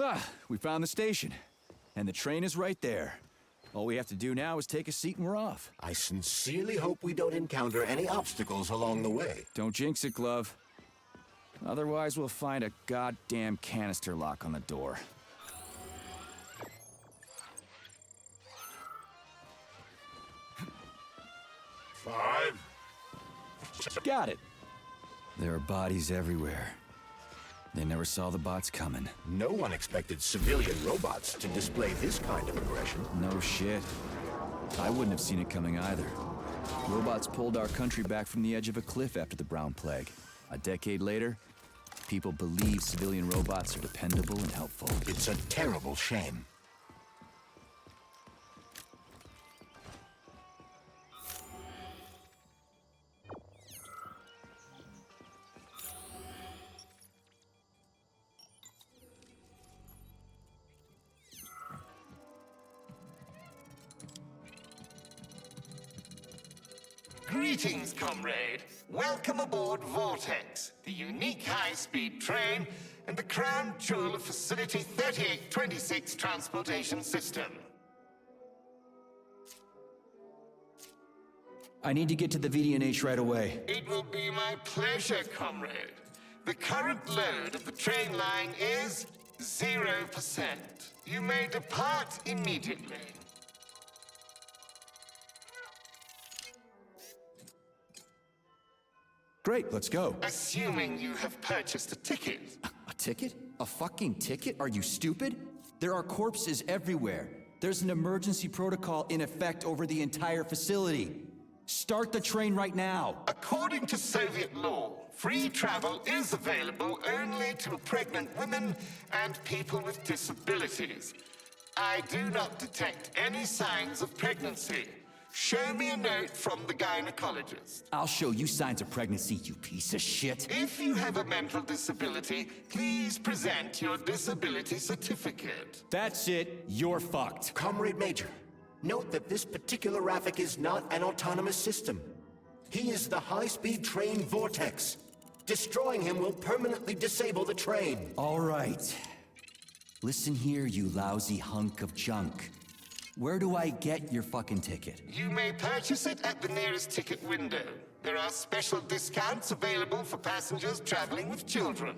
Ah, we found the station. And the train is right there. All we have to do now is take a seat and we're off. I sincerely hope we don't encounter any obstacles along the way. Don't jinx it, Glove. Otherwise, we'll find a goddamn canister lock on the door. Five. Got it. There are bodies everywhere. They never saw the bots coming. No one expected civilian robots to display this kind of aggression. No shit. I wouldn't have seen it coming either. Robots pulled our country back from the edge of a cliff after the Brown Plague. A decade later, people believe civilian robots are dependable and helpful. It's a terrible shame. Greetings, comrade. Welcome aboard Vortex, the unique high-speed train and the crown jewel of Facility 3826 Transportation System. I need to get to the VDNH right away. It will be my pleasure, comrade. The current load of the train line is 0%. You may depart immediately. Great, let's go. Assuming you have purchased a ticket. A ticket? A fucking ticket? Are you stupid? There are corpses everywhere. There's an emergency protocol in effect over the entire facility. Start the train right now. According to Soviet law, free travel is available only to pregnant women and people with disabilities. I do not detect any signs of pregnancy. Show me a note from the gynecologist. I'll show you signs of pregnancy, you piece of shit. If you have a mental disability, please present your disability certificate. That's it. You're fucked. Comrade Major, note that this particular Raffic is not an autonomous system. He is the high-speed train Vortex. Destroying him will permanently disable the train. All right. Listen here, you lousy hunk of junk. Where do I get your fucking ticket? You may purchase it at the nearest ticket window. There are special discounts available for passengers traveling with children.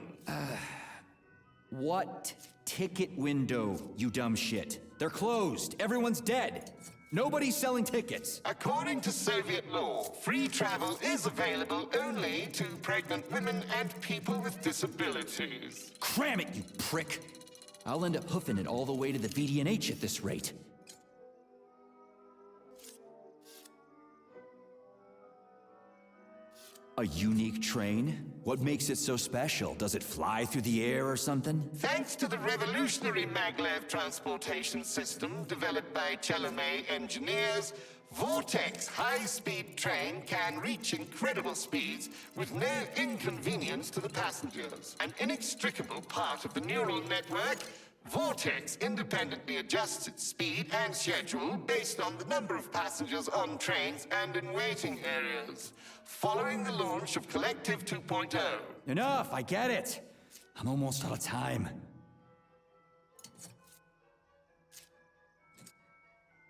What ticket window, you dumb shit? They're closed. Everyone's dead. Nobody's selling tickets. According to Soviet law, free travel is available only to pregnant women and people with disabilities. Cram it, you prick. I'll end up hoofing it all the way to the VDNH at this rate. A unique train? What makes it so special? Does it fly through the air or something? Thanks to the revolutionary maglev transportation system developed by Chelomey engineers, Vortex high-speed train can reach incredible speeds with no inconvenience to the passengers. An inextricable part of the neural network, Vortex independently adjusts its speed and schedule based on the number of passengers on trains and in waiting areas. Following the launch of Collective 2.0. Enough, I get it. I'm almost out of time.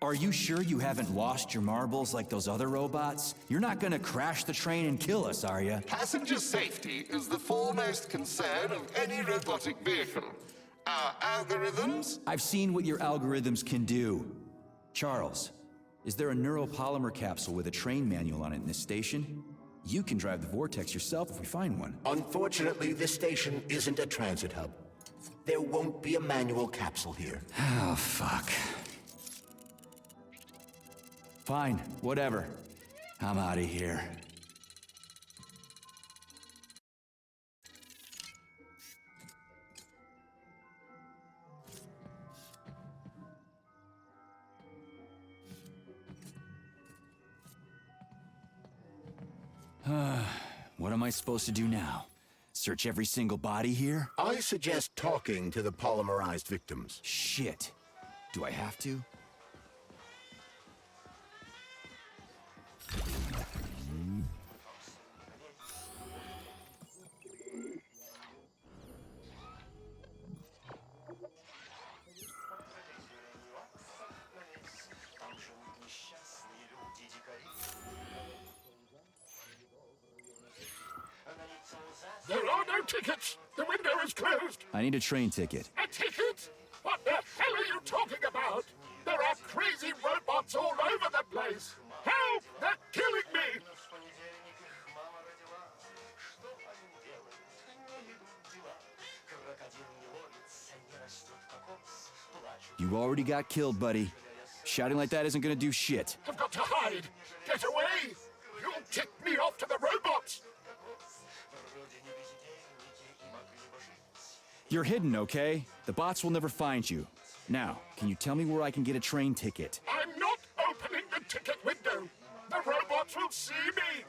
Are you sure you haven't washed your marbles like those other robots? You're not gonna crash the train and kill us, are you? Passenger safety is the foremost concern of any robotic vehicle. Our algorithms? I've seen what your algorithms can do. Charles, is there a neuropolymer capsule with a train manual on it in this station? You can drive the Vortex yourself if we find one. Unfortunately, this station isn't a transit hub. There won't be a manual capsule here. Oh, fuck. Fine, whatever. I'm out of here. What am I supposed to do now? Search every single body here? I suggest talking to the polymerized victims. Shit. Do I have to? There are no tickets. The window is closed. I need a train ticket. A ticket? What the hell are you talking about? There are crazy robots all over the place. Help! They're killing me! You already got killed, buddy. Shouting like that isn't gonna do shit. I've got to hide. Get away! You'll tip me off to the robots! You're hidden, okay? The bots will never find you. Now, can you tell me where I can get a train ticket? I'm not opening the ticket window. The robots will see me.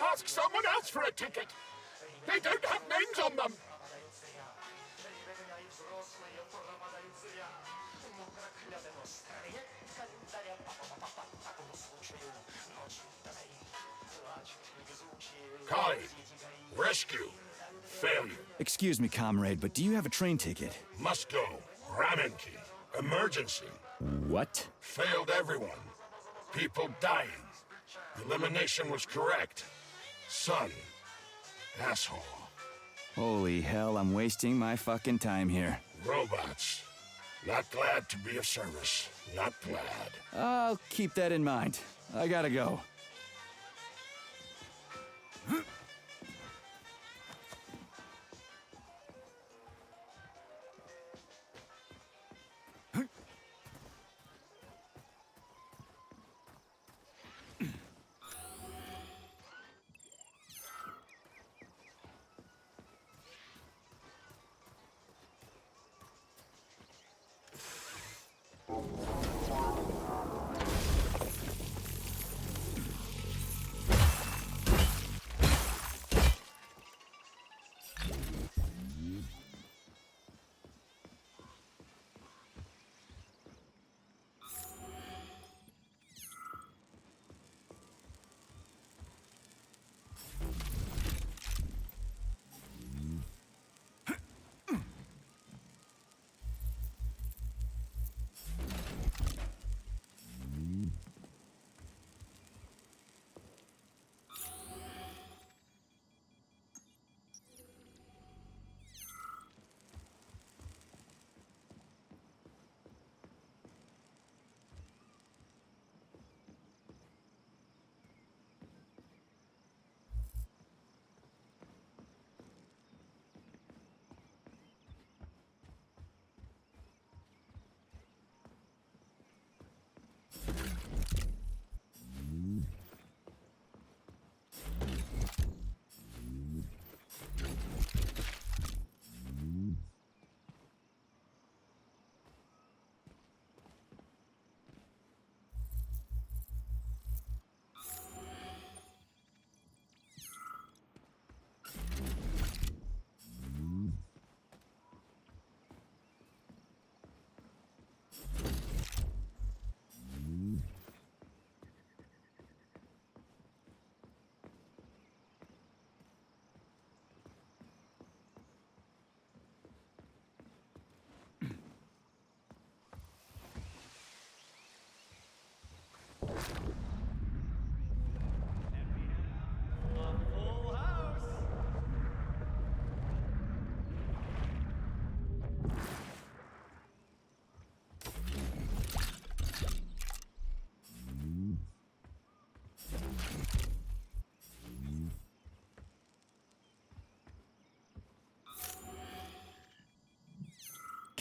Ask someone else for a ticket. They don't have names on them. Kai, rescue. Failure. Excuse me, comrade, but do you have a train ticket? Must go. Raminki. Emergency. What? Failed everyone. People dying. Elimination was correct. Son. Asshole. Holy hell, I'm wasting my fucking time here. Robots. Not glad to be of service. Not glad. I'll keep that in mind. I gotta go.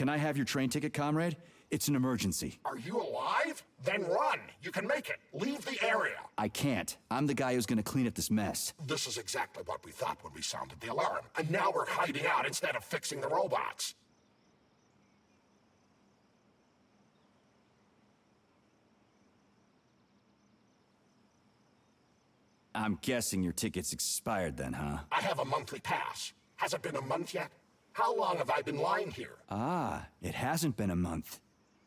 Can I have your train ticket, comrade? It's an emergency. Are you alive? Then run. You can make it. Leave the area. I can't. I'm the guy who's gonna clean up this mess. This is exactly what we thought when we sounded the alarm. And now we're hiding out instead of fixing the robots. I'm guessing your ticket's expired then, huh? I have a monthly pass. Has it been a month yet? How long have I been lying here? Ah, it hasn't been a month.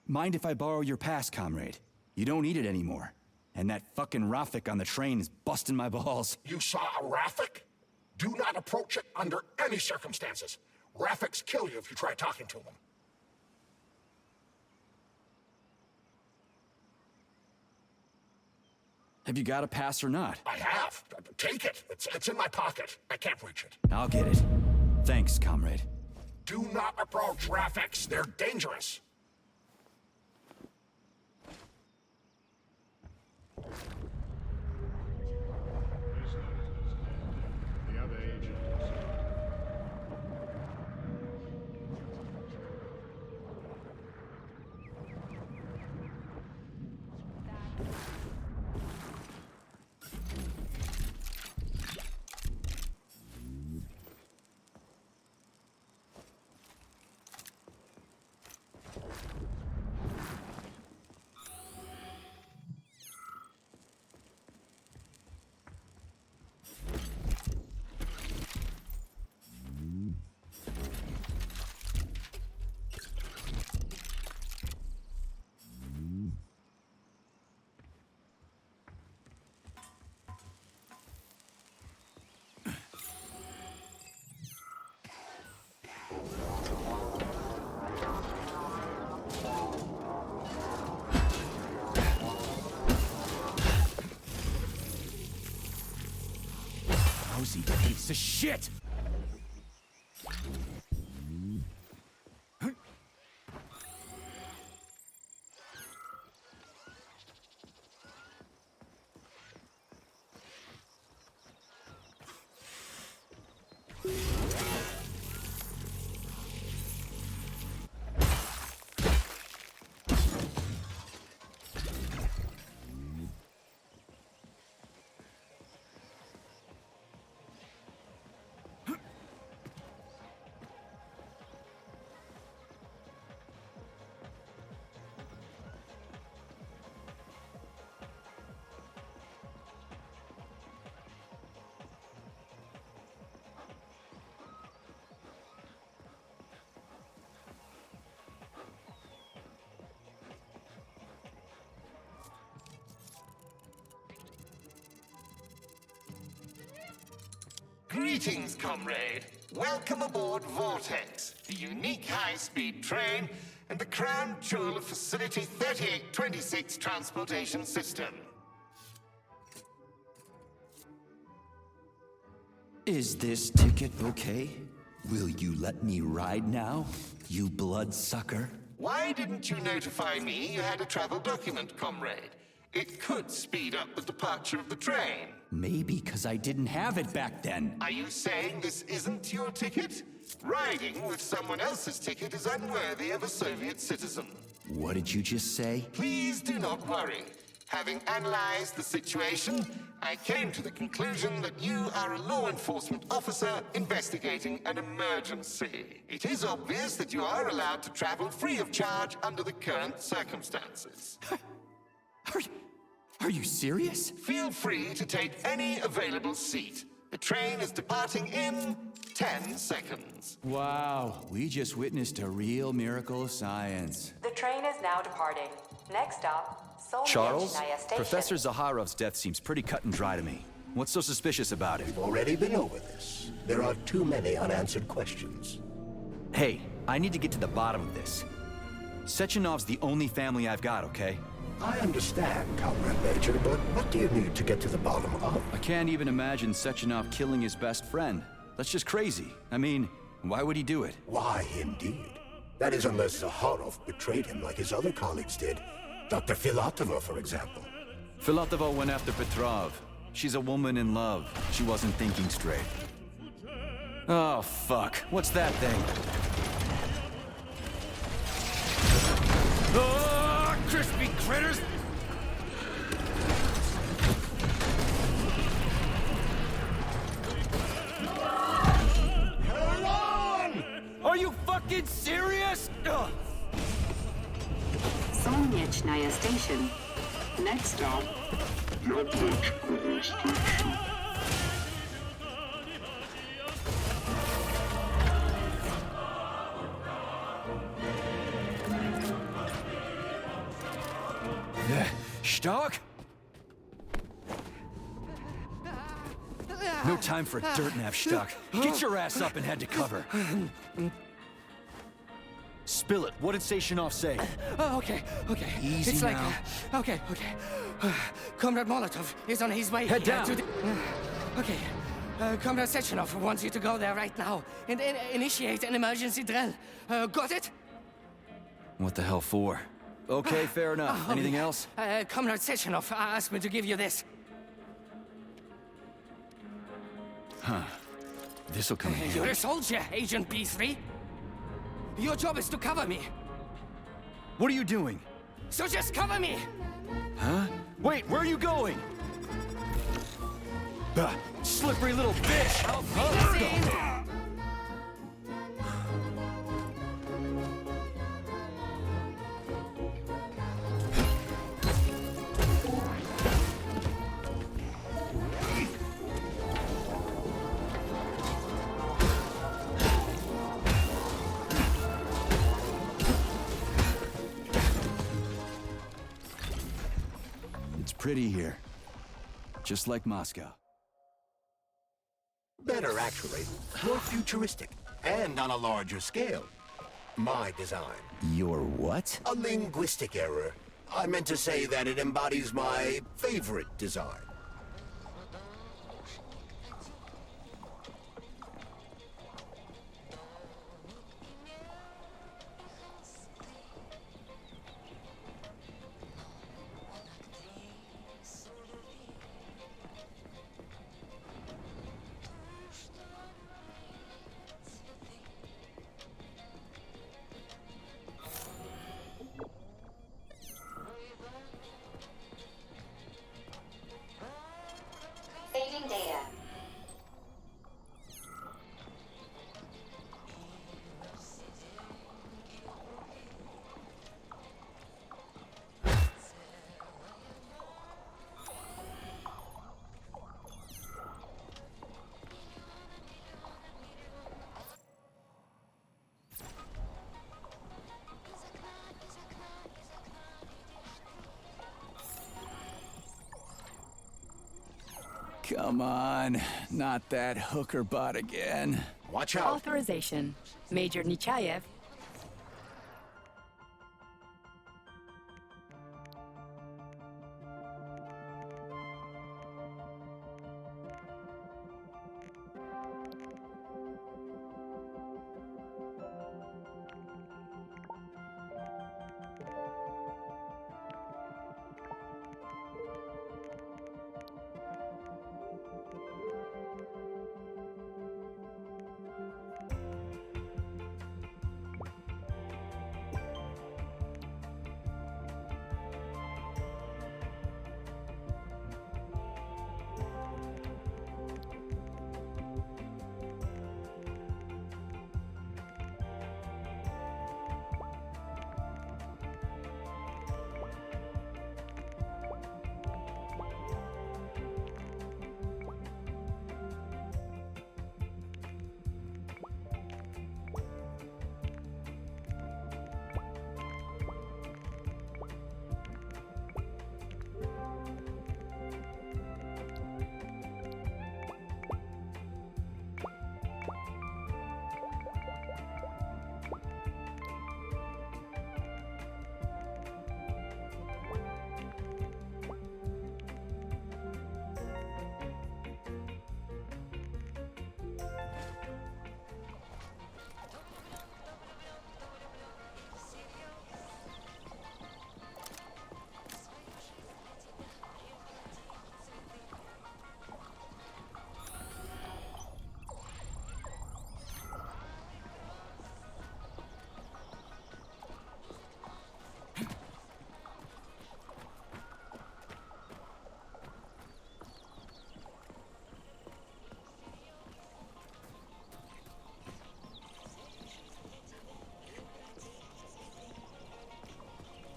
Mind if I borrow your pass, comrade? You don't need it anymore. And that fucking Rafik on the train is busting my balls. You saw a Rafik? Do not approach it under any circumstances. Rafiks kill you if you try talking to them. Have you got a pass or not? I have. Take it. It's in my pocket. I can't reach it. I'll get it. Thanks, comrade. Do not approach Raffics. They're dangerous. The other agent. Lousy piece of shit! Greetings, comrade. Welcome aboard Vortex, the unique high-speed train and the crown jewel of Facility 3826 transportation system. Is this ticket okay? Will you let me ride now, you bloodsucker? Why didn't you notify me you had a travel document, comrade? It could speed up the departure of the train. Maybe because I didn't have it back then. Are you saying this isn't your ticket? Riding with someone else's ticket is unworthy of a Soviet citizen. What did you just say? Please do not worry. Having analyzed the situation, I came to the conclusion that you are a law enforcement officer investigating an emergency. It is obvious that you are allowed to travel free of charge under the current circumstances. Are you serious? Feel free to take any available seat. The train is departing in 10 seconds. Wow, we just witnessed a real miracle of science. The train is now departing. Next stop, Charles, Solnechnaya Station. Professor Zaharov's death seems pretty cut and dry to me. What's so suspicious about it? We've already been over this. There are too many unanswered questions. Hey, I need to get to the bottom of this. Sechenov's the only family I've got, okay? I understand, Comrade Major, but what do you need to get to the bottom of? I can't even imagine Sechenov killing his best friend. That's just crazy. I mean, why would he do it? Why, indeed. That is unless Zaharov betrayed him like his other colleagues did. Dr. Filatova, for example. Filatova went after Petrov. She's a woman in love. She wasn't thinking straight. Oh, fuck. What's that thing? Oh, crispy critters! Hold on! Are you fucking serious? Ugh. Solnechnaya Station. Next stop, Yablonskaya Station. Stark? No time for dirt nap, Stark. Get your ass up and head to cover. Spill it. What did Seychenov say? Oh, okay. Easy it's now. Okay. Comrade Molotov is on his way. Head down. To the, okay. Comrade Sechenov wants you to go there right now and initiate an emergency drill. Got it? What the hell for? Okay, fair enough. Anything else? Comrade Sechenov asked me to give you this. This'll come in You're handy. a soldier, Agent B3. Your job is to cover me. What are you doing? So just cover me! Huh? Wait, where are you going? Slippery little bitch! It's pretty here. Just like Moscow. Better, actually. More futuristic. And on a larger scale. My design. Your what? A linguistic error. I meant to say that it embodies my favorite design. Saving data. Come on, not that hooker bot again. Watch out. Authorization. Major Nechayev.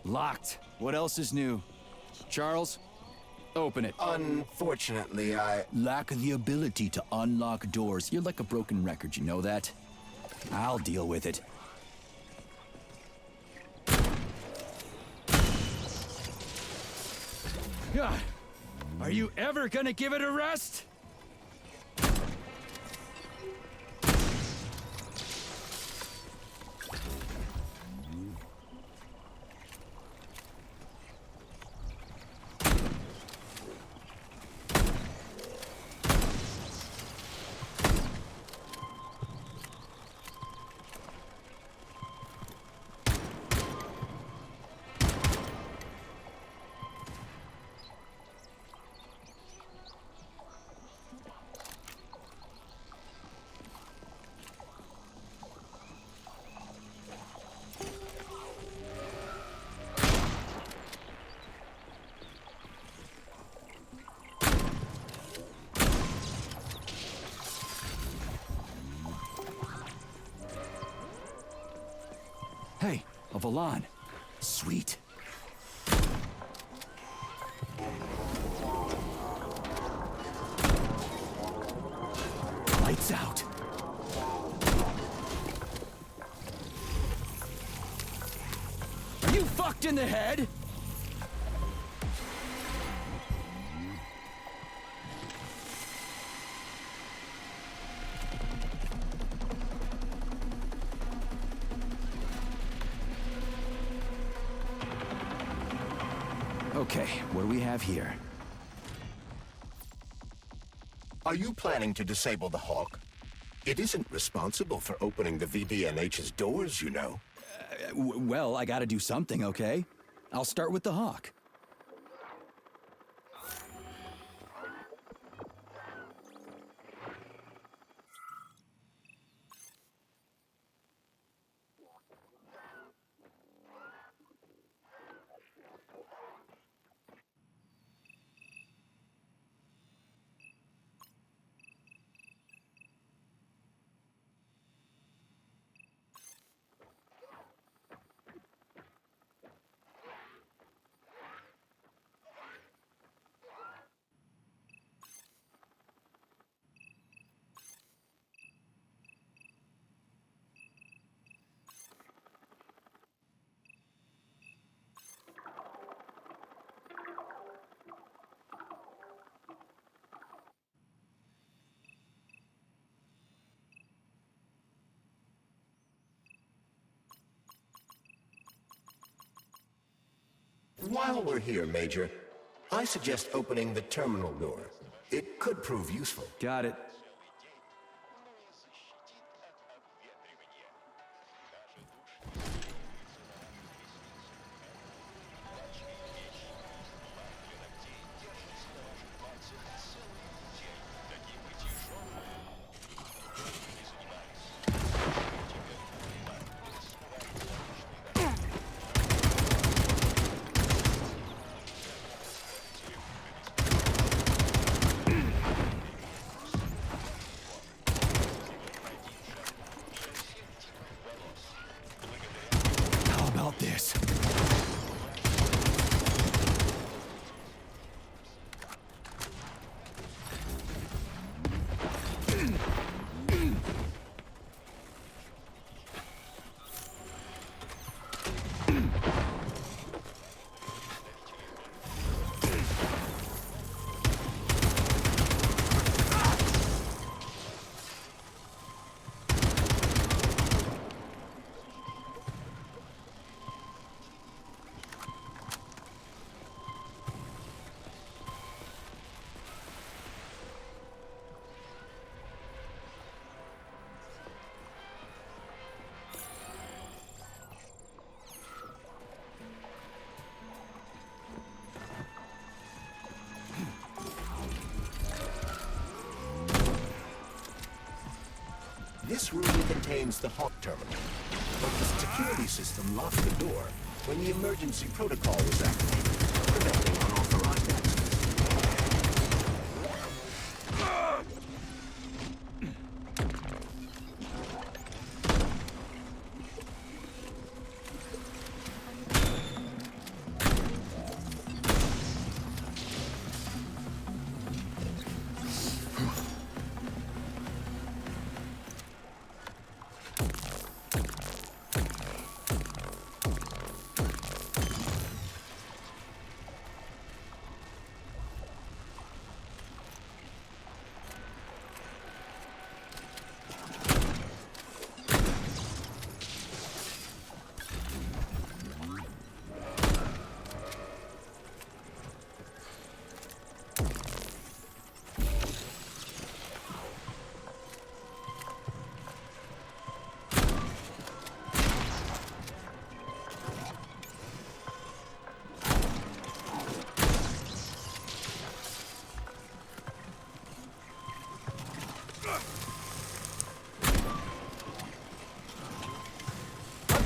Locked. What else is new? Charles, open it. Unfortunately, I... Lack the ability to unlock doors. You're like a broken record, you know that? I'll deal with it. God, are you ever gonna give it a rest? A Valan. Sweet. Lights out. Are you fucked in the head? Okay, what do we have here? Are you planning to disable the Hawk? It isn't responsible for opening the VDNH's doors, you know. Well, I gotta do something, okay? I'll start with the Hawk. While we're here, Major, I suggest opening the terminal door. It could prove useful. Got it. How about this? This room contains the Hawk terminal, but the security system locked the door when the emergency protocol was activated, preventing unauthorized access.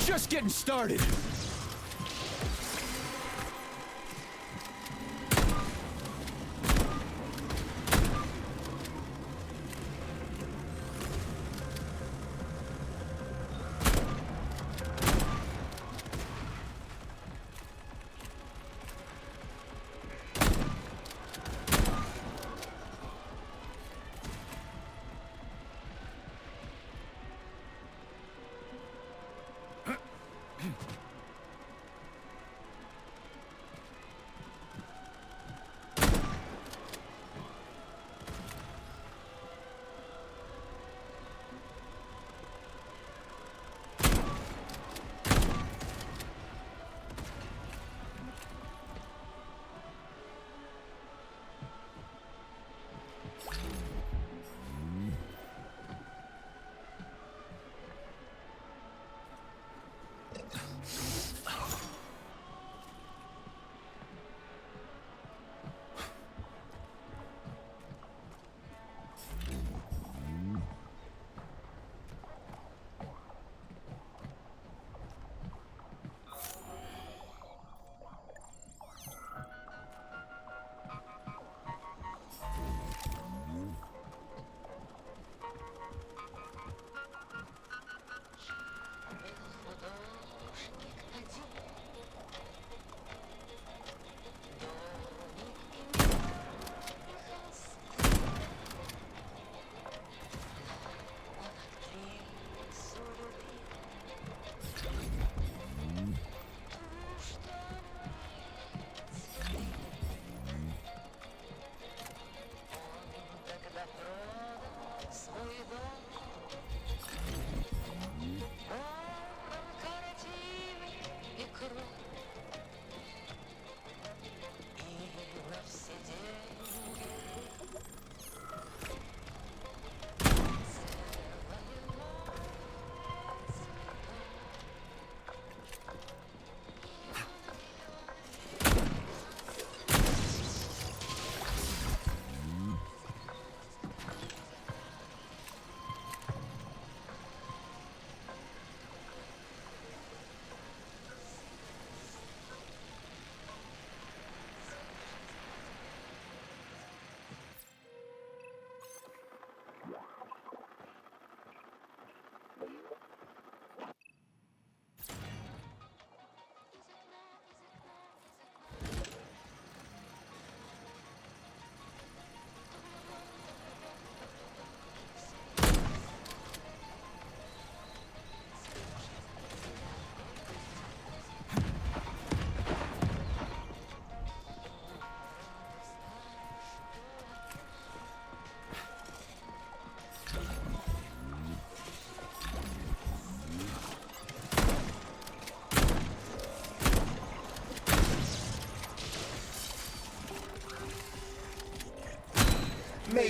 Just getting started.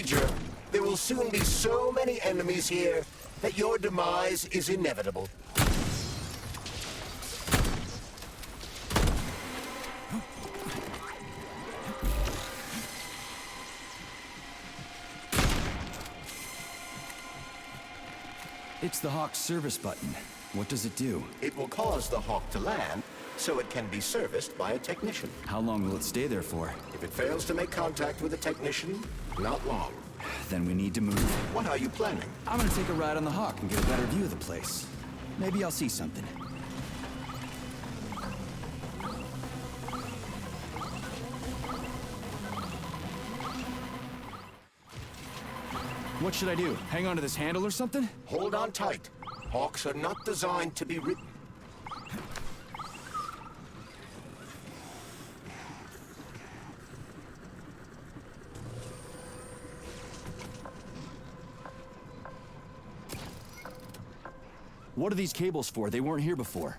Major, there will soon be so many enemies here that your demise is inevitable. It's the Hawk service button. What does it do? It will cause the Hawk to land, so it can be serviced by a technician. How long will it stay there for? If it fails to make contact with a technician, not long. Then we need to move. What are you planning? I'm gonna take a ride on the Hawk and get a better view of the place. Maybe I'll see something. What should I do? Hang on to this handle or something? Hold on tight. Hawks are not designed to be ridden. What are these cables for? They weren't here before.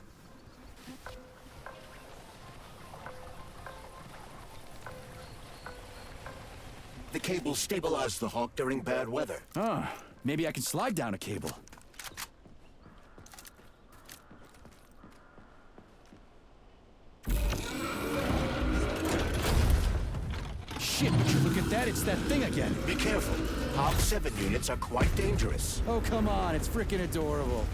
The cables stabilize the Hawk during bad weather. Ah, maybe I can slide down a cable. Shit, would you look at that? It's that thing again. Be careful. Hawk 7 units are quite dangerous. Oh, come on. It's freaking adorable.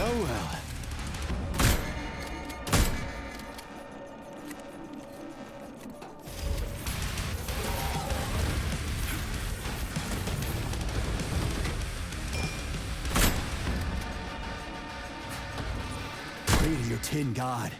Oh, well. Pray to your tin god.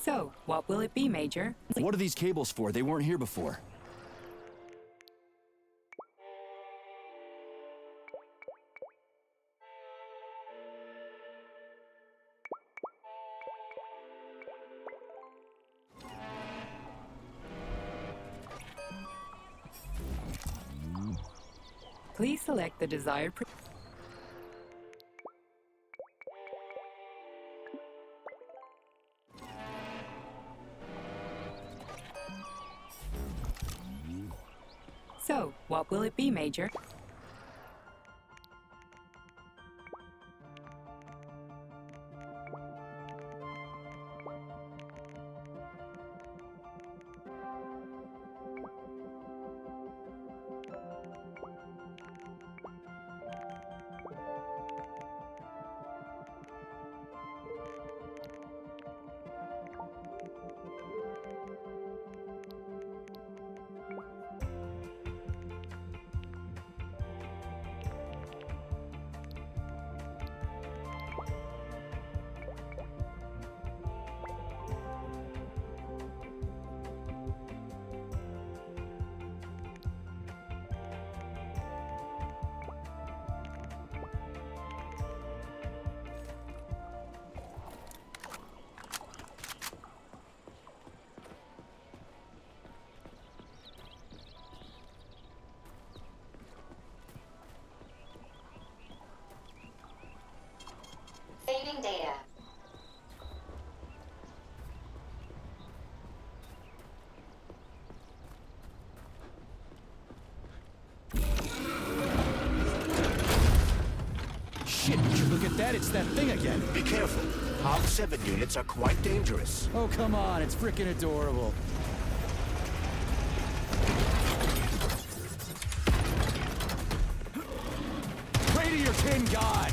So, what will it be, Major? What are these cables for? They weren't here before. Please select the desired So, what will it be, Major? that thing again. Be careful. HOG 7 units are quite dangerous. Oh, come on, it's freaking adorable. Pray to your tin god!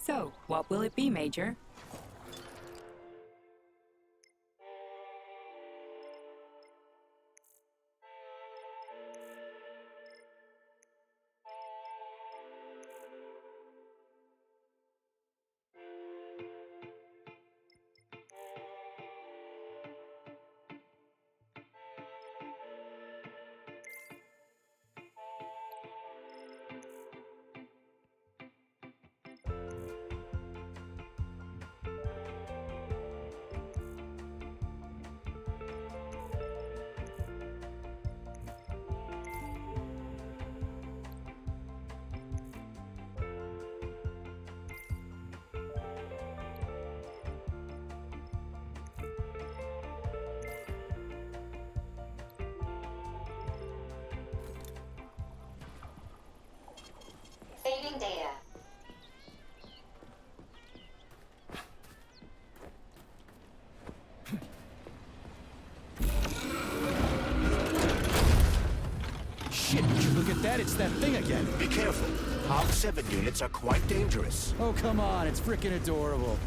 So, what will it be, Major? Saving data. Shit, would you look at that? It's that thing again. Be careful. HOG 7 units are quite dangerous. Oh, come on, it's freaking adorable.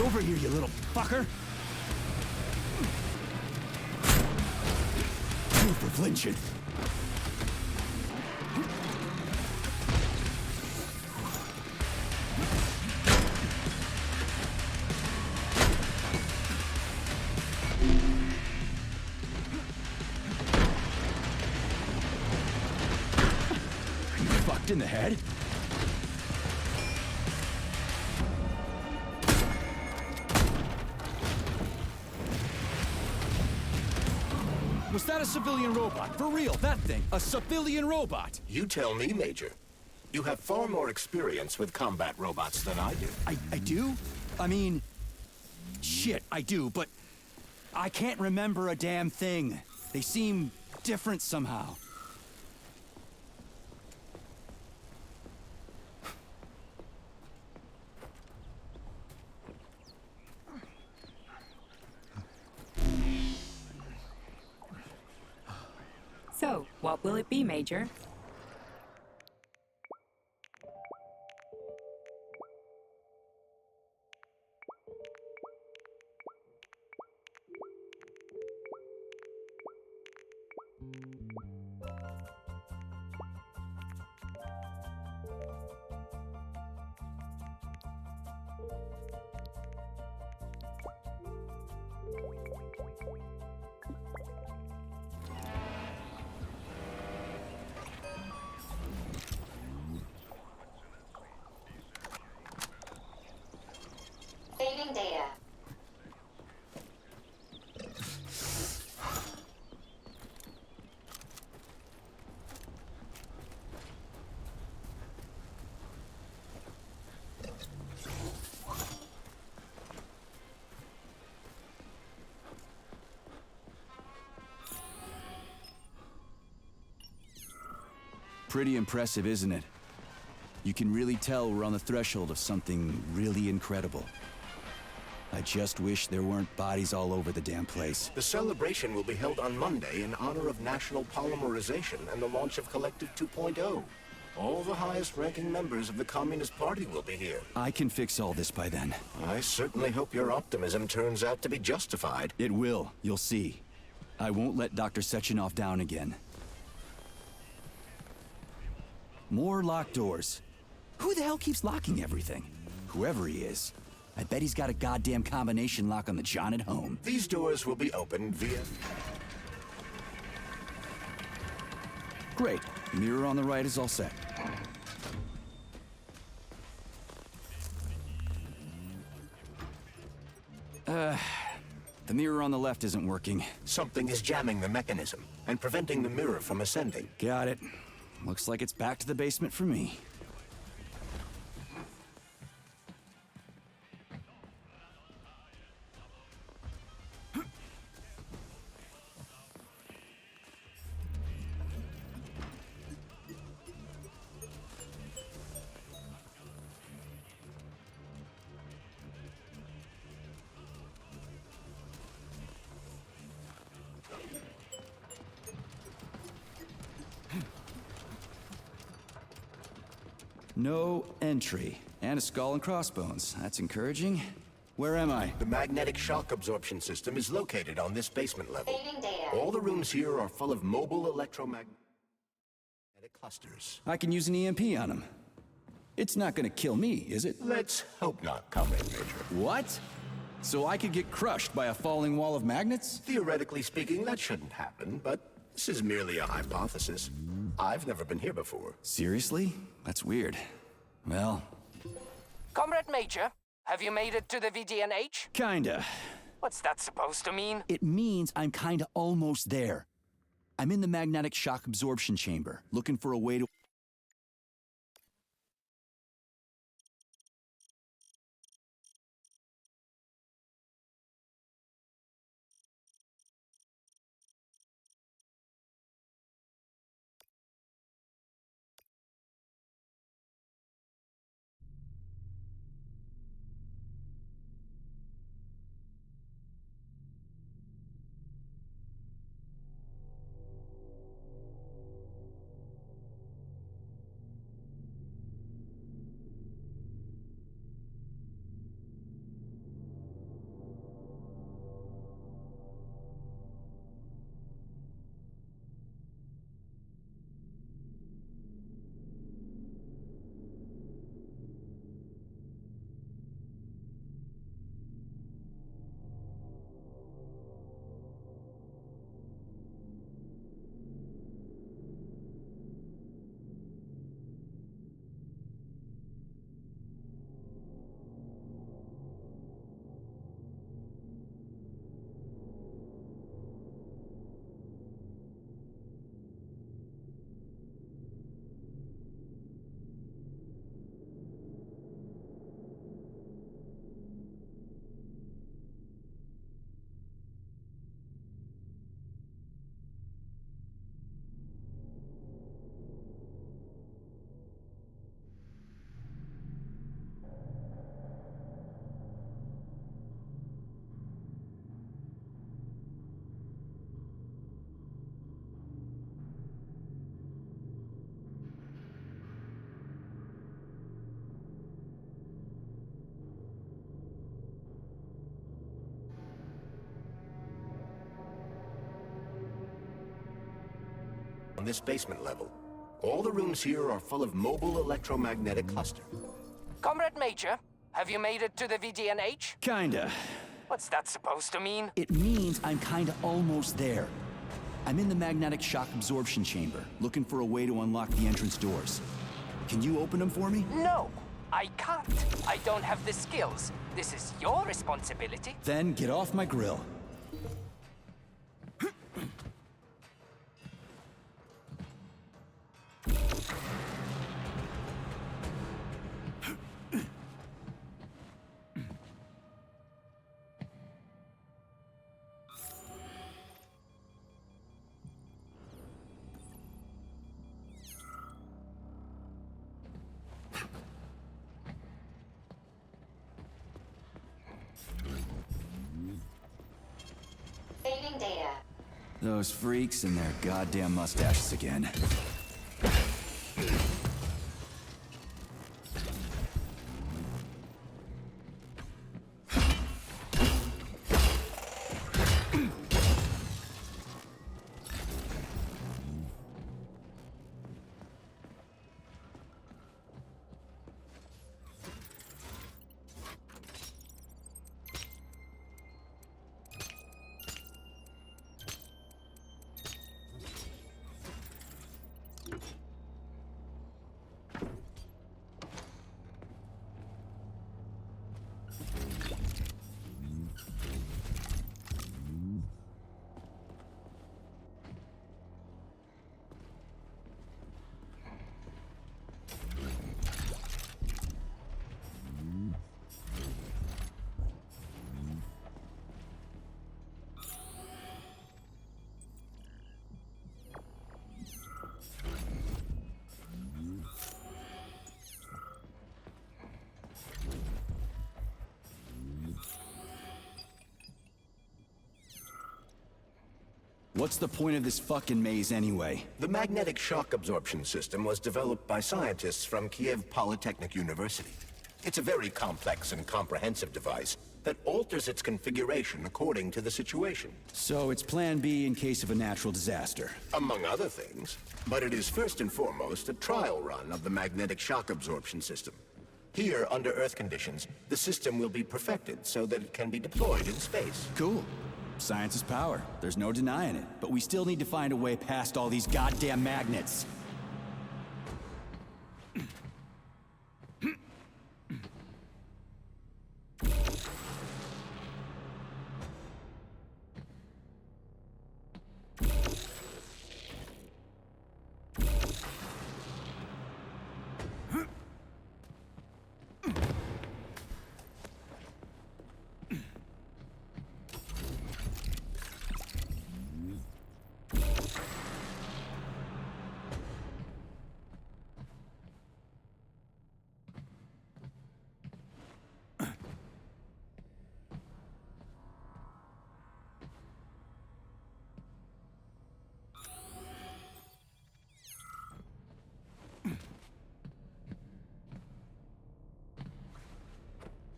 Over here, you little fucker! flinching. Fucked in the head? Was that a civilian robot? For real, that thing. A civilian robot. You tell me, Major. You have far more experience with combat robots than I do. I do? I mean... Shit, I do, but... I can't remember a damn thing. They seem different somehow. So, what will it be, Major? Saving data. Pretty impressive, isn't it? You can really tell we're on the threshold of something really incredible. I just wish there weren't bodies all over the damn place. The celebration will be held on Monday in honor of National Polymerization and the launch of Collective 2.0. All the highest-ranking members of the Communist Party will be here. I can fix all this by then. I certainly hope your optimism turns out to be justified. It will, you'll see. I won't let Dr. Sechenov down again. More locked doors. Who the hell keeps locking everything? Whoever he is. I bet he's got a goddamn combination lock on the John at home. These doors will be opened via... Great. Mirror on the right is all set. The mirror on the left isn't working. Something is jamming the mechanism and preventing the mirror from ascending. Got it. Looks like it's back to the basement for me. No entry. And a skull and crossbones. That's encouraging. Where am I? The magnetic shock absorption system is located on this basement level. Saving data. All the rooms here are full of mobile electromagnetic clusters. I can use an EMP on him. It's not gonna kill me, is it? Let's hope not, Comrade Major. What? So I could get crushed by a falling wall of magnets? Theoretically speaking, that shouldn't happen, but this is merely a hypothesis. I've never been here before. Seriously? That's weird. Well... Comrade Major, have you made it to the VDNH? Kinda. What's that supposed to mean? It means I'm kinda almost there. I'm in the magnetic shock absorption chamber, looking for a way to... on this basement level. All the rooms here are full of mobile electromagnetic cluster. Comrade Major, have you made it to the VDNH? Kinda. What's that supposed to mean? It means I'm kinda almost there. I'm in the magnetic shock absorption chamber, looking for a way to unlock the entrance doors. Can you open them for me? No, I can't. I don't have the skills. This is your responsibility. Then get off my grill. Saving data. Those freaks and their goddamn mustaches again. What's the point of this fucking maze anyway? The magnetic shock absorption system was developed by scientists from Kiev Polytechnic University. It's a very complex and comprehensive device that alters its configuration according to the situation. So it's plan B in case of a natural disaster. Among other things. But it is first and foremost a trial run of the magnetic shock absorption system. Here, under Earth conditions, the system will be perfected so that it can be deployed in space. Cool. Science is power. There's no denying it. But we still need to find a way past all these goddamn magnets.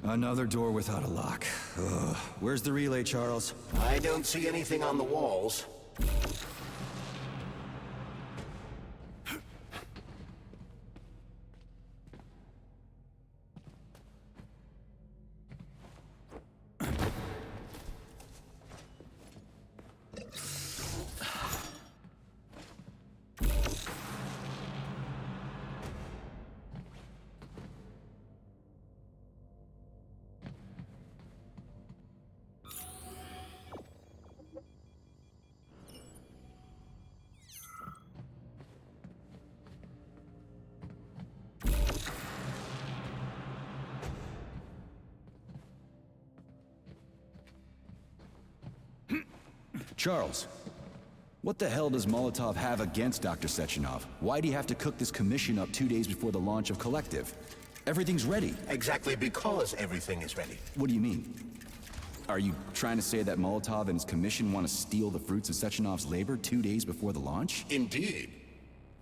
Another door without a lock. Ugh. Where's the relay, Charles? I don't see anything on the walls. Charles, what the hell does Molotov have against Dr. Sechenov? Why'd he have to cook this commission up 2 days before the launch of Collective? Everything's ready. Exactly because everything is ready. What do you mean? Are you trying to say that Molotov and his commission want to steal the fruits of Sechenov's labor 2 days before the launch? Indeed.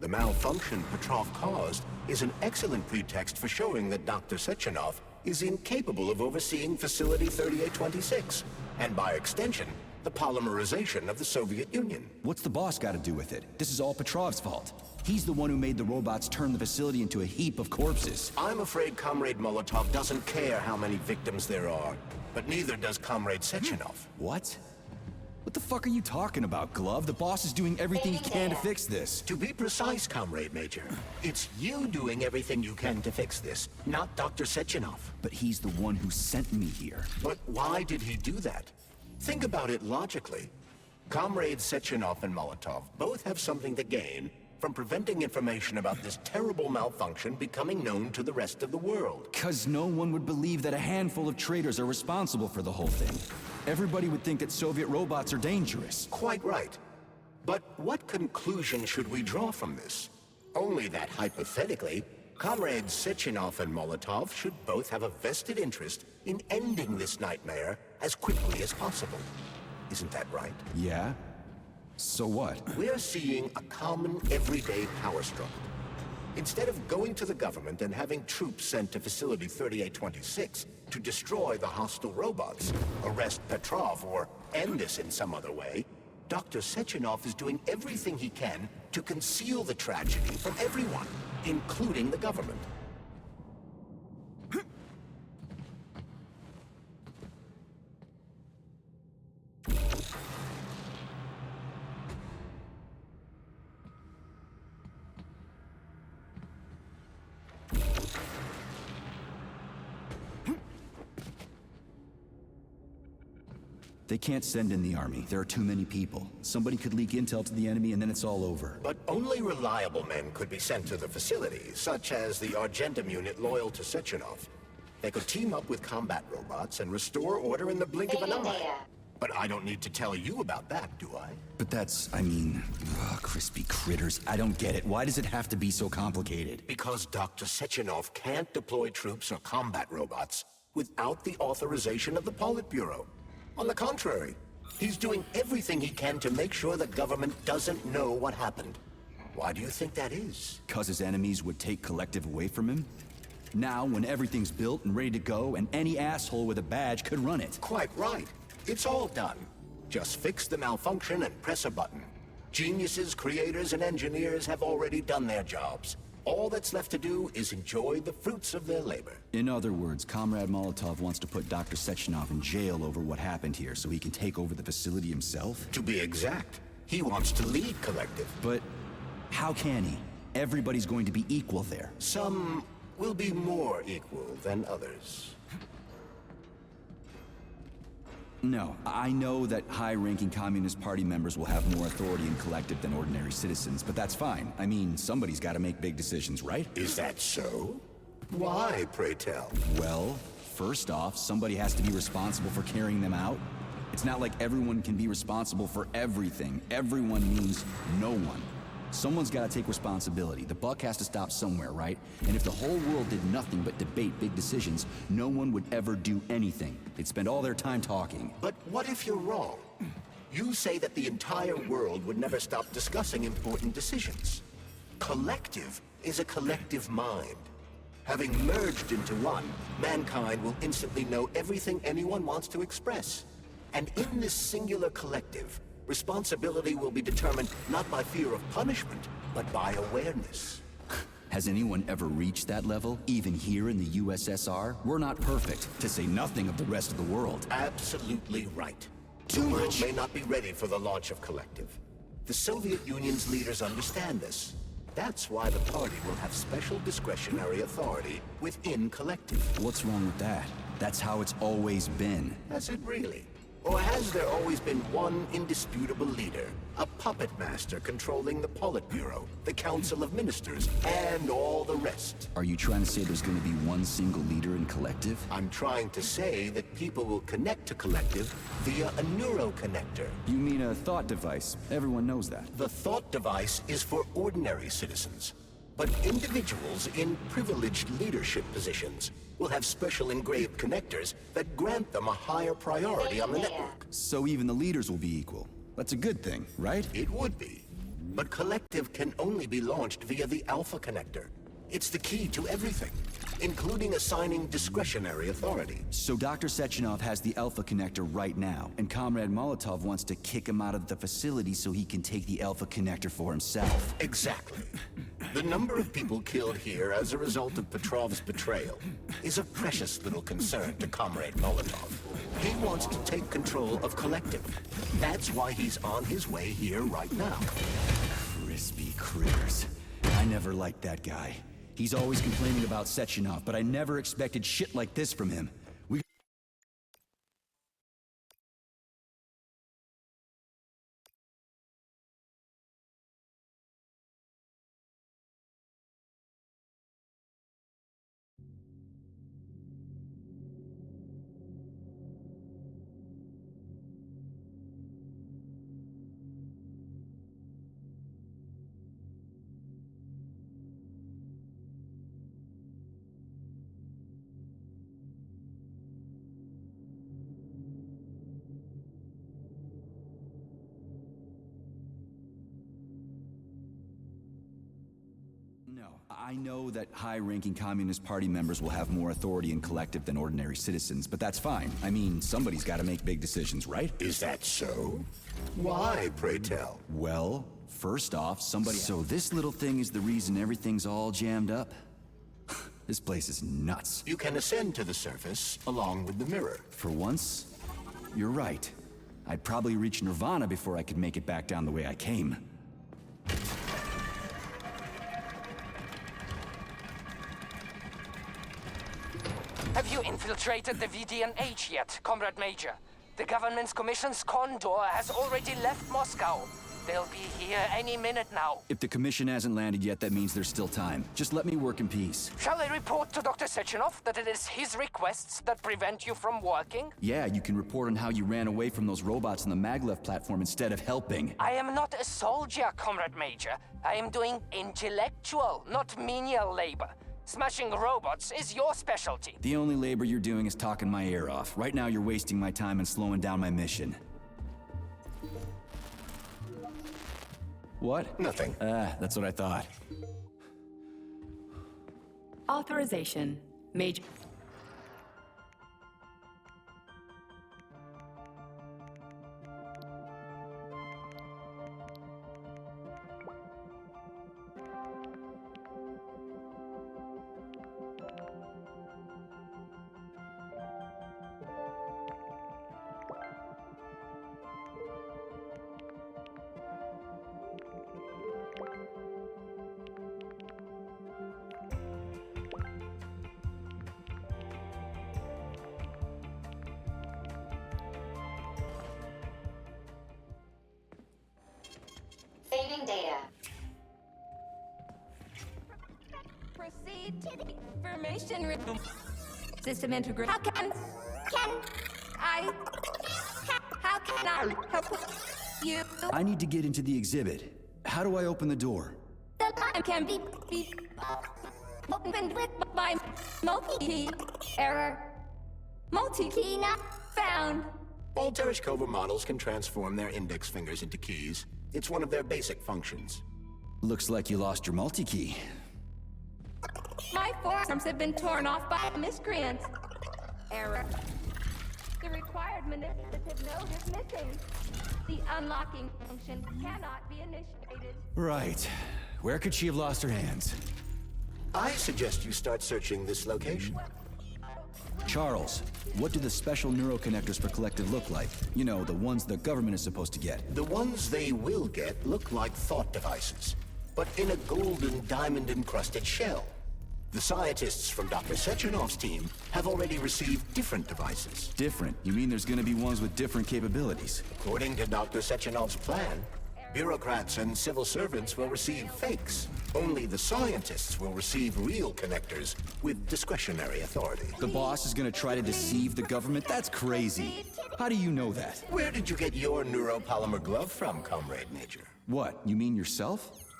The malfunction Petrov caused is an excellent pretext for showing that Dr. Sechenov is incapable of overseeing Facility 3826, and by extension, the polymerization of the Soviet Union. What's the boss got to do with it? This is all Petrov's fault. He's the one who made the robots turn the facility into a heap of corpses. I'm afraid Comrade Molotov doesn't care how many victims there are, but neither does Comrade Sechenov. What? What the fuck are you talking about, Glove? The boss is doing everything he can to fix this. To be precise, Comrade Major, it's you doing everything you can to fix this, not Dr. Sechenov. But he's the one who sent me here. But why did he do that? Think about it logically. Comrades Sechenov and Molotov both have something to gain from preventing information about this terrible malfunction becoming known to the rest of the world. 'Cause no one would believe that a handful of traitors are responsible for the whole thing. Everybody would think that Soviet robots are dangerous. Quite right. But what conclusion should we draw from this? Only that hypothetically, Comrades Sechenov and Molotov should both have a vested interest in ending this nightmare as quickly as possible. Isn't that right? Yeah? So what? We're seeing a common, everyday power struggle. Instead of going to the government and having troops sent to Facility 3826 to destroy the hostile robots, arrest Petrov, or end this in some other way, Dr. Sechenov is doing everything he can to conceal the tragedy from everyone, including the government. They can't send in the army. There are too many people. Somebody could leak intel to the enemy and then it's all over. But only reliable men could be sent to the facility, such as the Argentum unit loyal to Sechenov. They could team up with combat robots and restore order in the blink of an eye. But I don't need to tell you about that, do I? But that's, crispy critters. I don't get it. Why does it have to be so complicated? Because Dr. Sechenov can't deploy troops or combat robots without the authorization of the Politburo. On the contrary, he's doing everything he can to make sure the government doesn't know what happened. Why do you think that is? 'Cause his enemies would take Collective away from him? Now, when everything's built and ready to go, and any asshole with a badge could run it. Quite right. It's all done. Just fix the malfunction and press a button. Geniuses, creators, and engineers have already done their jobs. All that's left to do is enjoy the fruits of their labor. In other words, Comrade Molotov wants to put Dr. Sechenov in jail over what happened here so he can take over the facility himself? To be exact, he wants to lead Collective. But how can he? Everybody's going to be equal there. Some will be more equal than others. No, I know that high-ranking Communist Party members will have more authority in Collective than ordinary citizens, but that's fine. I mean, somebody's got to make big decisions, right? Is that so? Why, pray tell? Well, first off, somebody has to be responsible for carrying them out. It's not like everyone can be responsible for everything. Everyone means no one. Someone's got to take responsibility. The buck has to stop somewhere, right? And if the whole world did nothing but debate big decisions, no one would ever do anything. They'd spend all their time talking. But what if you're wrong? You say that the entire world would never stop discussing important decisions. Collective is a collective mind. Having merged into one, mankind will instantly know everything anyone wants to express. And in this singular collective, responsibility will be determined not by fear of punishment, but by awareness. Has anyone ever reached that level, even here in the USSR? We're not perfect, to say nothing of the rest of the world. Absolutely right. Too The world much. may not be ready for the launch of Collective. The Soviet Union's leaders understand this. That's why the party will have special discretionary authority within Collective. What's wrong with that? That's how it's always been. Has it really? Or has there always been one indisputable leader? A puppet master controlling the Politburo, the Council of Ministers, and all the rest? Are you trying to say there's going to be one single leader in Collective? I'm trying to say that people will connect to Collective via a neuroconnector. You mean a thought device. Everyone knows that. The thought device is for ordinary citizens. But individuals in privileged leadership positions will have special engraved connectors that grant them a higher priority on the network. So even the leaders will be equal. That's a good thing, right? It would be. But Collective can only be launched via the Alpha Connector, It's the key to everything, including assigning discretionary authority. So Dr. Sechenov has the Alpha Connector right now, and Comrade Molotov wants to kick him out of the facility so he can take the Alpha Connector for himself. Exactly. The number of people killed here as a result of Petrov's betrayal is a precious little concern to Comrade Molotov. He wants to take control of Collective. That's why he's on his way here right now. Crispy critters. I never liked that guy. He's always complaining about Sechenov, but I never expected shit like this from him. No, I know that high-ranking Communist Party members will have more authority in Collective than ordinary citizens, but that's fine. I mean, somebody's got to make big decisions, right? Is that so? Why, pray tell? Well, first off, somebody... So this little thing is the reason everything's all jammed up? This place is nuts. You can ascend to the surface along with the mirror. For once, you're right. I'd probably reach Nirvana before I could make it back down the way I came. Have you infiltrated the VDNH yet, Comrade Major? The government's commission's Condor has already left Moscow. They'll be here any minute now. If the commission hasn't landed yet, that means there's still time. Just let me work in peace. Shall I report to Dr. Sechenov that it is his requests that prevent you from working? Yeah, you can report on how you ran away from those robots on the Maglev platform instead of helping. I am not a soldier, Comrade Major. I am doing intellectual, not menial labor. Smashing robots is your specialty. The only labor you're doing is talking my ear off. Right now you're wasting my time and slowing down my mission. What? Nothing. That's what I thought. Authorization. Major. Saving data. Proceed to the information room. System integration. How can I help you? I need to get into the exhibit. How do I open the door? The line can be opened with my multi-key error. Multi-key not found. All Tereshkova models can transform their index fingers into keys. It's one of their basic functions. Looks like you lost your multi-key. My forearms have been torn off by miscreants. Error. The required manipulative node is missing. The unlocking function cannot be initiated. Right. Where could she have lost her hands? I suggest you start searching this location. Charles, what do the special neuroconnectors for Collective look like? You know, the ones the government is supposed to get. The ones they will get look like thought devices, but in a golden diamond-encrusted shell. The scientists from Dr. Sechenov's team have already received different devices. Different? You mean there's gonna be ones with different capabilities? According to Dr. Sechenov's plan, bureaucrats and civil servants will receive fakes. Only the scientists will receive real connectors with discretionary authority. The boss is gonna try to deceive the government? That's crazy. How do you know that? Where did you get your neuropolymer glove from, Comrade Major? What, you mean yourself?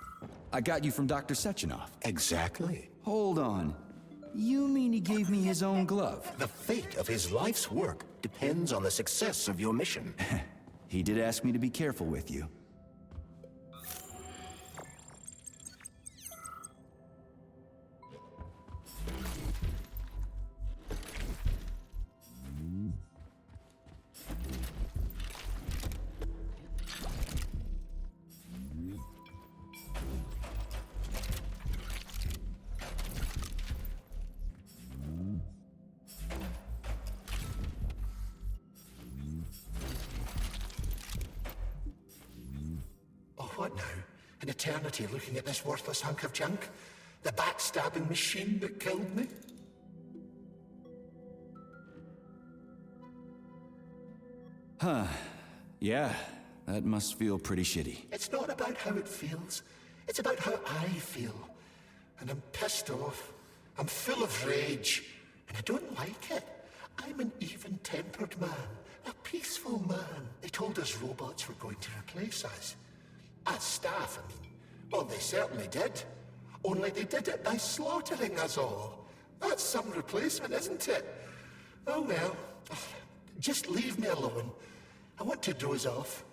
I got you from Dr. Sechenov. Exactly. Hold on. You mean he gave me his own glove? The fate of his life's work depends on the success of your mission. He did ask me to be careful with you. what now? An eternity looking at this worthless hunk of junk? The backstabbing machine that killed me? Huh. Yeah, that must feel pretty shitty. It's not about how it feels. It's about how I feel. And I'm pissed off. I'm full of rage. And I don't like it. I'm an even-tempered man. A peaceful man. They told us robots were going to replace us. As staff, I mean. Well, they certainly did. Only they did it by slaughtering us all. That's some replacement, isn't it? Oh well. Just leave me alone. I want to doze off.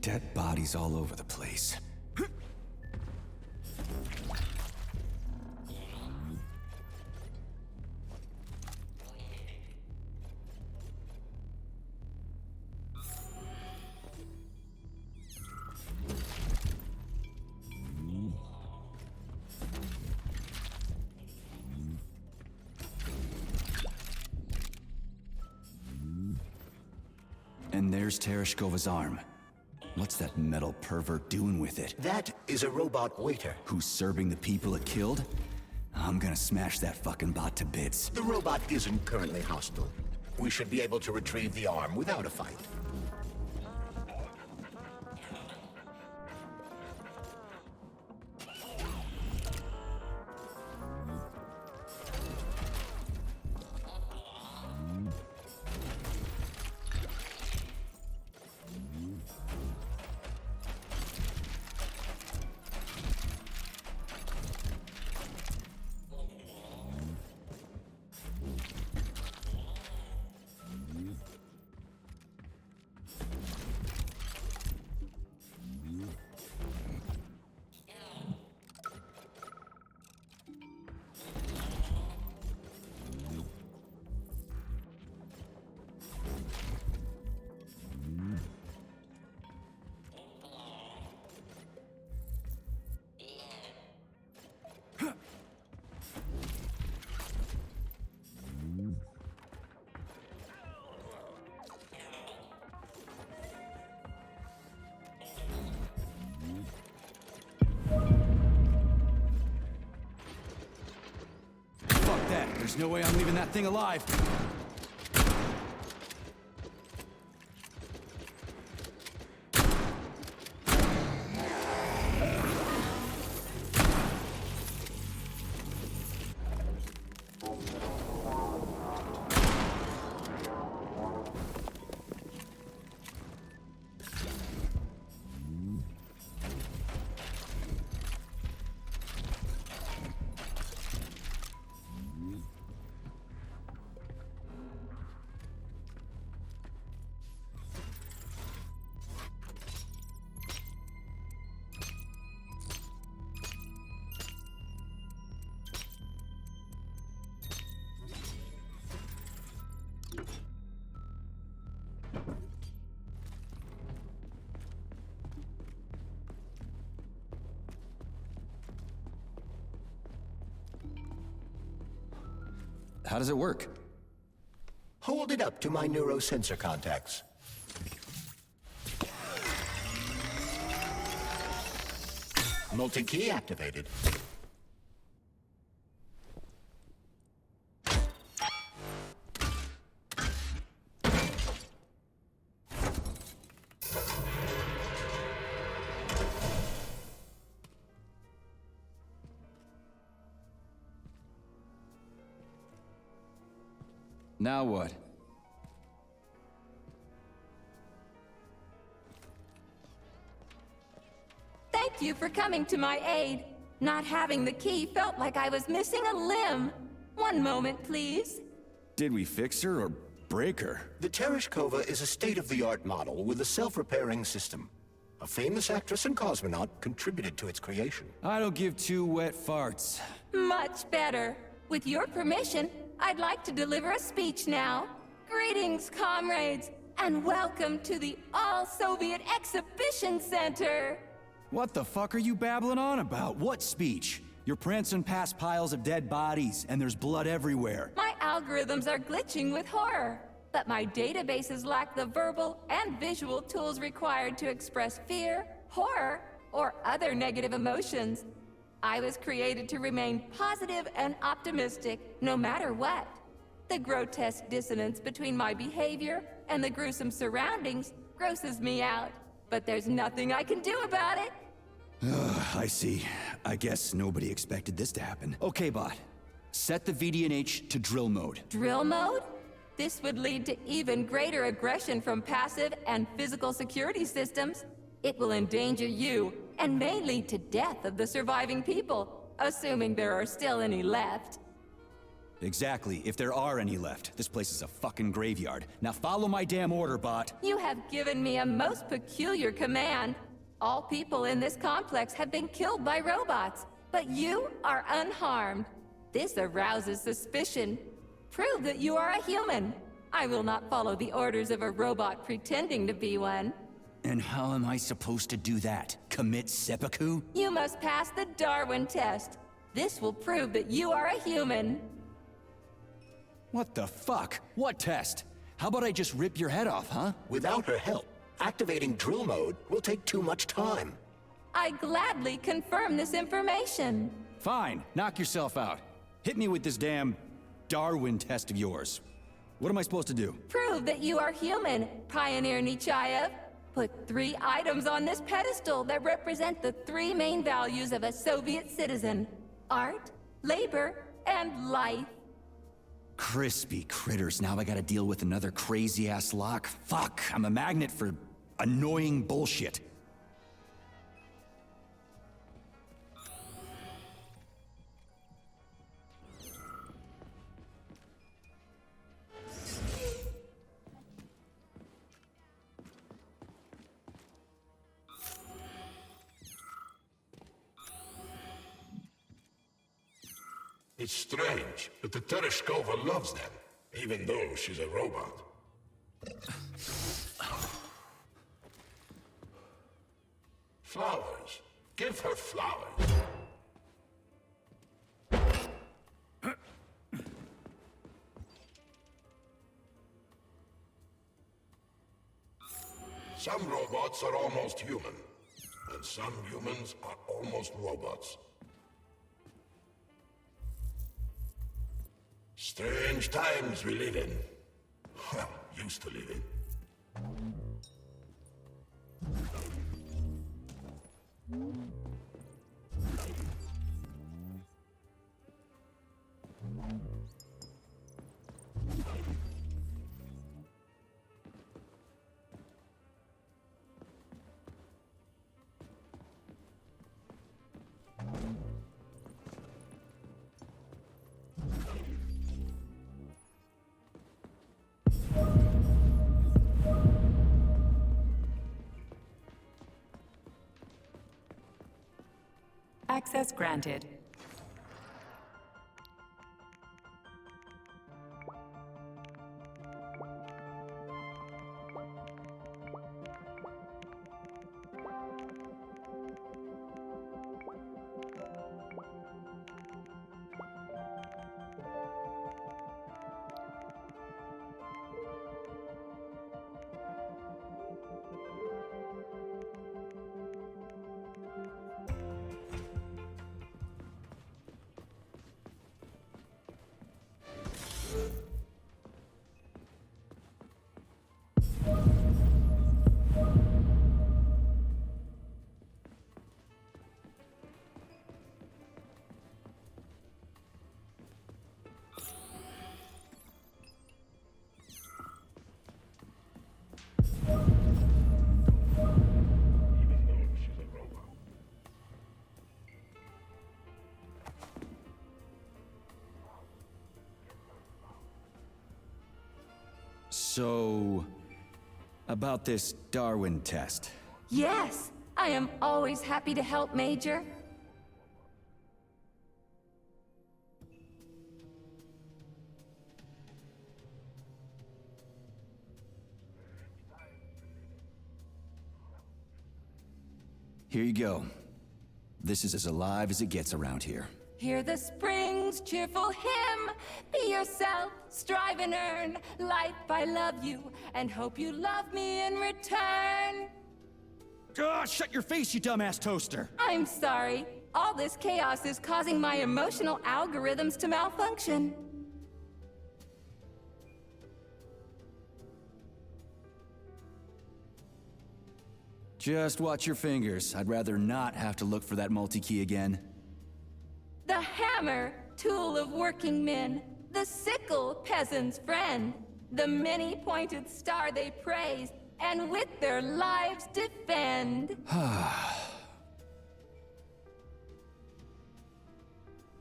Dead bodies all over the place. And there's Tereshkova's arm. What's that metal pervert doing with it? That is a robot waiter. Who's serving the people it killed? I'm gonna smash that fucking bot to bits. The robot isn't currently hostile. We should be able to retrieve the arm without a fight. There's no way I'm leaving that thing alive. How does it work? Hold it up to my neurosensor contacts. Multi-key activated. Now what? Thank you for coming to my aid. Not having the key felt like I was missing a limb. One moment, please. Did we fix her or break her? The Tereshkova is a state-of-the-art model with a self-repairing system. A famous actress and cosmonaut contributed to its creation. I don't give two wet farts. Much better. With your permission, I'd like to deliver a speech now. Greetings, comrades, and welcome to the All-Soviet Exhibition Center. What the fuck are you babbling on about? What speech? You're prancing past piles of dead bodies, and there's blood everywhere. My algorithms are glitching with horror, but my databases lack the verbal and visual tools required to express fear, horror, or other negative emotions. I was created to remain positive and optimistic, no matter what. The grotesque dissonance between my behavior and the gruesome surroundings grosses me out, but there's nothing I can do about it. I see. I guess nobody expected this to happen. Okay, bot. Set the VDNH to drill mode. Drill mode? This would lead to even greater aggression from passive and physical security systems. It will endanger you, and may lead to death of the surviving people, assuming there are still any left. Exactly, if there are any left. This place is a fucking graveyard. Now follow my damn order, bot. You have given me a most peculiar command. All people in this complex have been killed by robots, but you are unharmed. This arouses suspicion. Prove that you are a human. I will not follow the orders of a robot pretending to be one. And how am I supposed to do that? Commit seppuku? You must pass the Darwin test. This will prove that you are a human. What the fuck? What test? How about I just rip your head off, huh? Without her help, activating drill mode will take too much time. I gladly confirm this information. Fine, knock yourself out. Hit me with this damn Darwin test of yours. What am I supposed to do? Prove that you are human, Pioneer Nechayev. Put 3 items on this pedestal that represent the 3 main values of a Soviet citizen: art, labor, and life. Crispy critters, now I gotta deal with another crazy-ass lock. Fuck, I'm a magnet for annoying bullshit. It's strange, but the Tereshkova loves them, even though she's a robot. Flowers. Give her flowers. Some robots are almost human, and some humans are almost robots. Strange times we live in. Well, used to live in. Access granted. So, about this Darwin test. Yes, I am always happy to help, Major. Here you go. This is as alive as it gets around here. Hear the spring's cheerful hymn. Be yourself, strive and earn. Life, I love you, and hope you love me in return. Shut your face, you dumbass toaster! I'm sorry. All this chaos is causing my emotional algorithms to malfunction. Just watch your fingers. I'd rather not have to look for that multi-key again. The hammer, tool of working men. The sickle, peasant's friend. The many-pointed star they praise, and with their lives defend.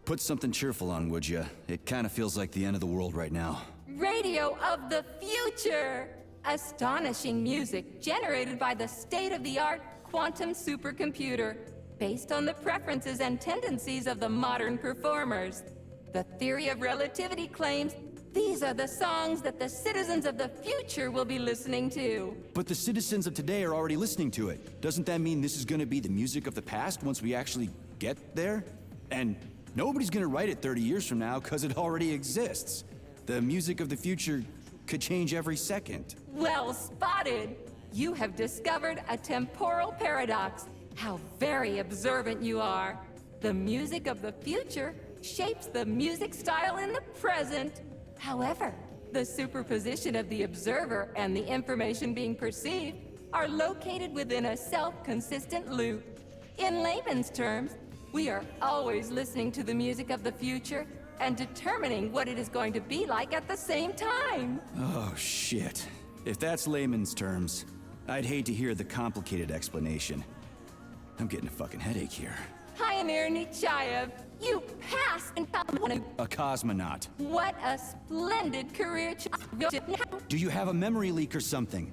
Put something cheerful on, would ya? It kind of feels like the end of the world right now. Radio of the future! Astonishing music generated by the state-of-the-art quantum supercomputer, based on the preferences and tendencies of the modern performers. The theory of relativity claims these are the songs that the citizens of the future will be listening to. But the citizens of today are already listening to it. Doesn't that mean this is gonna be the music of the past once we actually get there? And nobody's gonna write it 30 years from now, because it already exists. The music of the future could change every second. Well spotted! You have discovered a temporal paradox. How very observant you are. The music of the future shapes the music style in the present. However, the superposition of the observer and the information being perceived are located within a self-consistent loop. In layman's terms, we are always listening to the music of the future and determining what it is going to be like at the same time. Oh, shit. If that's layman's terms, I'd hate to hear the complicated explanation. I'm getting a fucking headache here. Pioneer Nechayev, you passed and found one of... A cosmonaut. What a splendid career choice. Do you have a memory leak or something?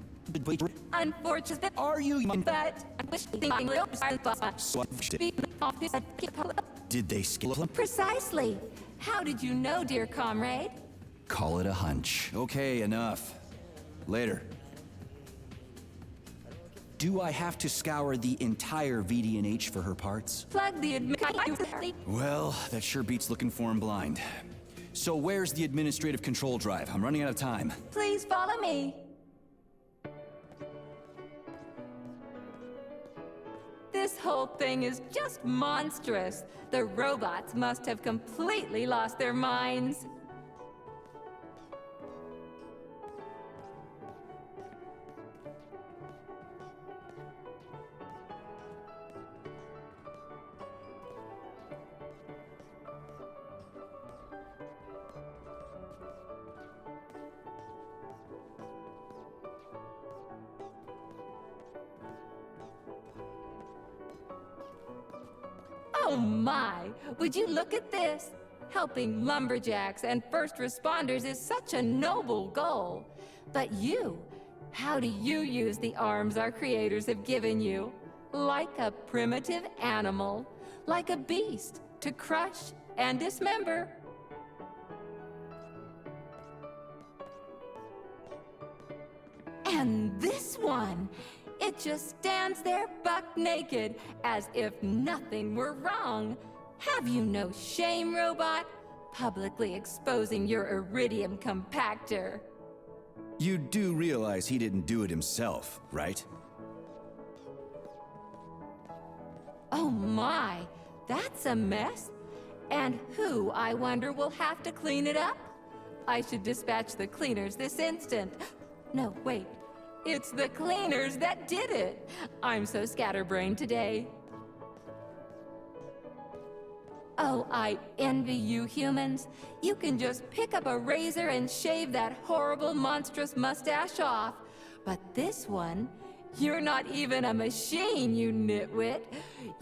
Unfortunate. Are you? But I wish Did they skill him? Precisely. How did you know, dear comrade? Call it a hunch. Okay, enough. Later. Do I have to scour the entire VDNH for her parts? Plug the Well, that sure beats looking for him blind. So where's the administrative control drive? I'm running out of time. Please follow me. This whole thing is just monstrous. The robots must have completely lost their minds. Oh my! Would you look at this? Helping lumberjacks and first responders is such a noble goal. But you, how do you use the arms our creators have given you? Like a primitive animal, like a beast, to crush and dismember. And this one, it just stands there buck naked, as if nothing were wrong. Have you no shame, robot? Publicly exposing your iridium compactor. You do realize he didn't do it himself, right? Oh my, that's a mess. And who, I wonder, will have to clean it up? I should dispatch the cleaners this instant. No, wait. It's the cleaners that did it. I'm so scatterbrained today. Oh, I envy you humans. You can just pick up a razor and shave that horrible, monstrous mustache off. But this one, you're not even a machine, you nitwit.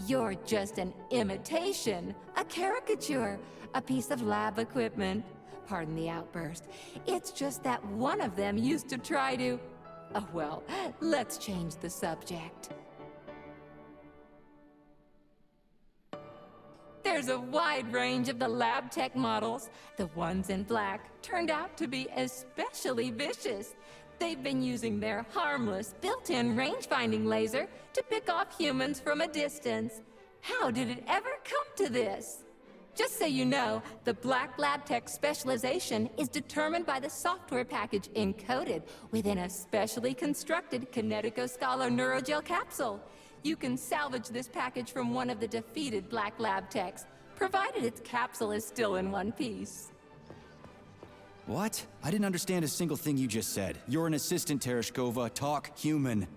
You're just an imitation, a caricature, a piece of lab equipment. Pardon the outburst. It's just that one of them used to try to... Oh, well, let's change the subject. There's a wide range of the lab tech models. The ones in black turned out to be especially vicious. They've been using their harmless, built-in range-finding laser to pick off humans from a distance. How did it ever come to this? Just so you know, the Black Lab Tech specialization is determined by the software package encoded within a specially constructed Kinetico Scala Neurogel capsule. You can salvage this package from one of the defeated Black Lab Techs, provided its capsule is still in one piece. What? I didn't understand a single thing you just said. You're an assistant, Tereshkova. Talk human.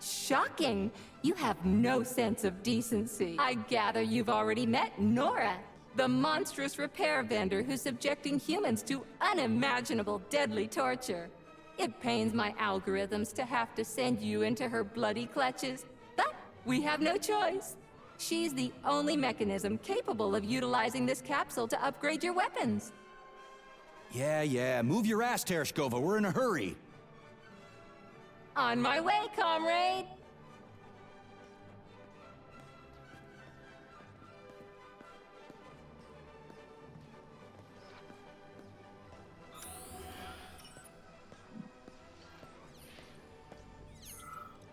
Shocking! You have no sense of decency. I gather you've already met Nora, the monstrous repair vendor who's subjecting humans to unimaginable deadly torture. It pains my algorithms to have to send you into her bloody clutches, but we have no choice. She's the only mechanism capable of utilizing this capsule to upgrade your weapons. Yeah, move your ass, Tereshkova. We're in a hurry. On my way, comrade!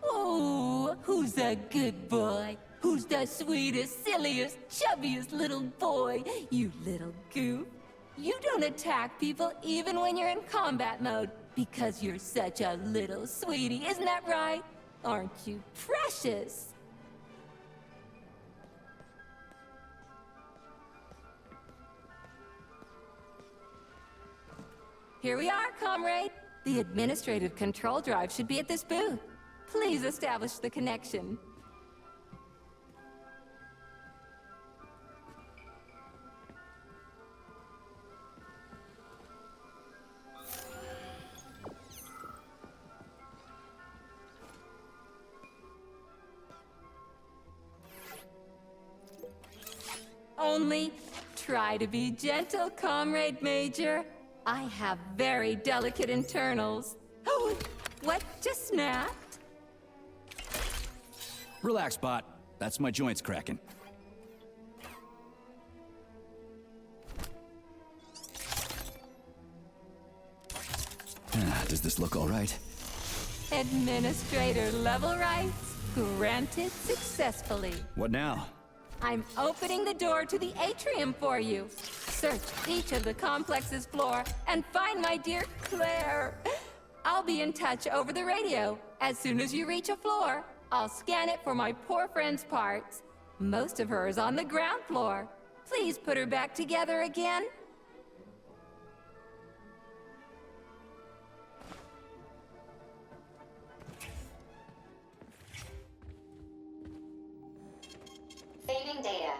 Oh, who's a good boy? Who's the sweetest, silliest, chubbiest little boy? You little goof. You don't attack people even when you're in combat mode because you're such a little sweetie, isn't that right? Aren't you precious? Here we are, comrade. The administrative control drive should be at this booth. Please establish the connection. Only try to be gentle, Comrade Major. I have very delicate internals. Oh, what just snapped? Relax, bot. That's my joints cracking. Does this look all right? Administrator level rights granted successfully. What now? I'm opening the door to the atrium for you. Search each of the complex's floor and find my dear Claire. I'll be in touch over the radio. As soon as you reach a floor, I'll scan it for my poor friend's parts. Most of her is on the ground floor. Please put her back together again. Saving data.